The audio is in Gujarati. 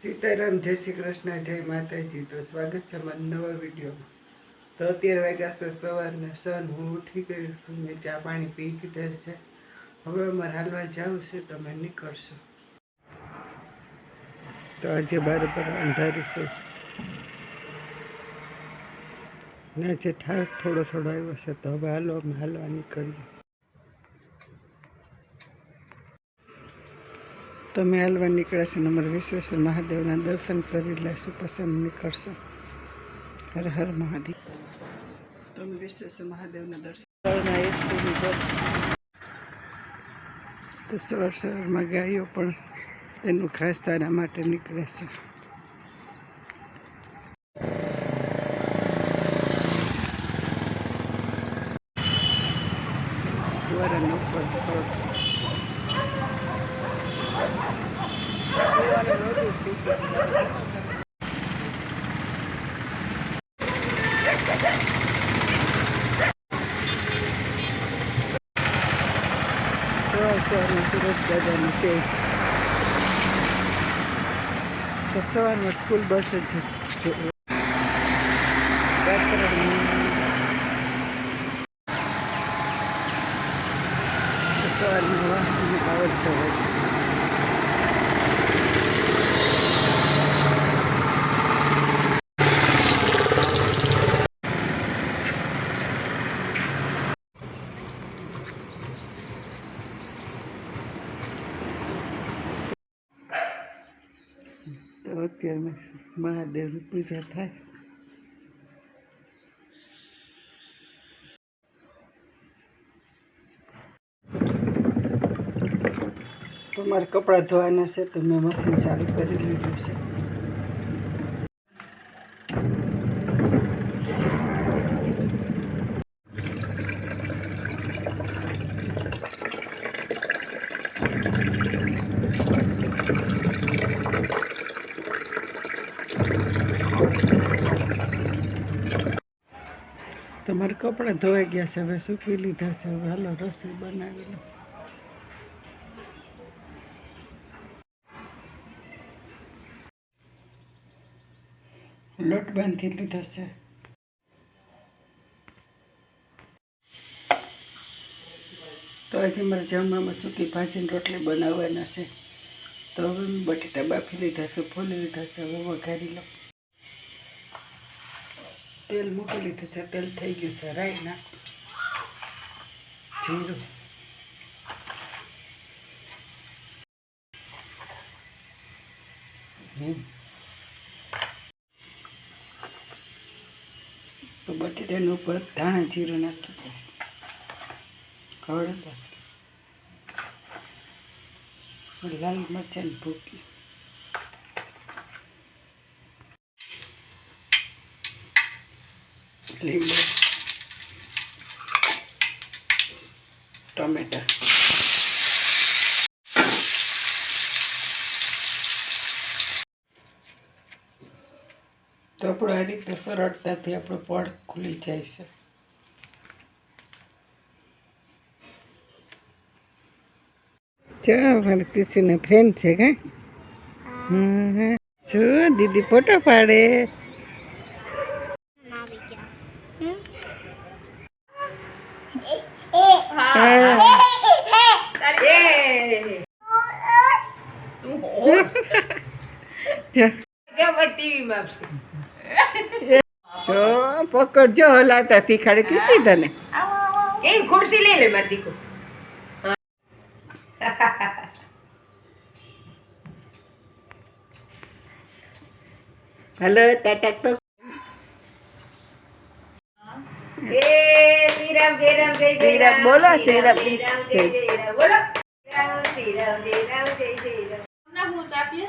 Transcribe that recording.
સીતારામ, જય શ્રી કૃષ્ણ, જય માતાજી. તો સ્વાગત છે મારા નવા વિડીયોમાં. તો 13 વાગ્યા છે સવારના સન. હું ઉઠી ગઈ છું, મેં ચા પાણી પી લીધા છે. હવે અમારે હાલવા જવું છે તો અમે નીકળશું. તો આજે બરાબર અંધારું છે ને જે ઠાર થોડો થોડો આવ્યો છે. તો હવે હાલો અમે હાલવા નીકળીએ. તમે હાલવા નીકળ્યા છે ને અમારે વિશ્વેશ્વર મહાદેવના દર્શન કરી લઈશું, પછી અમે નીકળશું. હર હર મહાદેવ. તમે વિશ્વેશ્વર મહાદેવના દર્શન એસટીની બસ. તો સવાર સવારમાં ગાયો પણ તેનું ખાસ તારા માટે નીકળે છે. ફુવારાનો ઉપર સવારમાં સુરજ દાદાનું તેજ. તો સવારમાં સ્કૂલ બસ જ સવારમાં વાહનની આવત જવા. તો અત્યારમાં મહાદેવની પૂજા થાય છે. તો મારે કપડાં ધોવાના છે તો મેં મશીન ચાલુ કરી લીધું છે. તમારા કપડાં ધોવાઈ ગયા છે, હવે સૂકી લીધા છે. હવે હાલો રસોઈ બનાવી લો. લોટ બાંધી લીધો છે. તો આજે મારે જમવામાં સૂકી ભાજીને રોટલી બનાવવાના છે. તો હવે મેં બટાટા બાફી લીધા છે, ફોલી લીધા છે. હવે વઘારી લો. તેલ મૂકી લીધું છે, તેલ થઈ ગયું છે. રાઈ નાખ, જીરું, તો બટેટાની ઉપર ધાણા જીરું નાખી દઈશ. હળદર, લાલ મરચાંની ભૂકી, લીંબુ, ટમેટા. તો આપણું આ રીતે સરળતાથી આપણું પડ ખુલી જાય છે. ચાલો, મારી તીસુને ફ્રેન્ડ છે કાં? જો દીદી ફોટો પાડે. જો પકડજો, હલાતા શીખાડે કિસી તને. એ ખુરશી લઈ લે મારી દીકરો. હલો ટાટા. તો શ્રી રામ જય રામ જય શ્રી રામ બોલો. શ્રી રામ જય રામ બોલો. શ્રી રામ જય રામ જય જય રામ. ના હું ચાપીએ.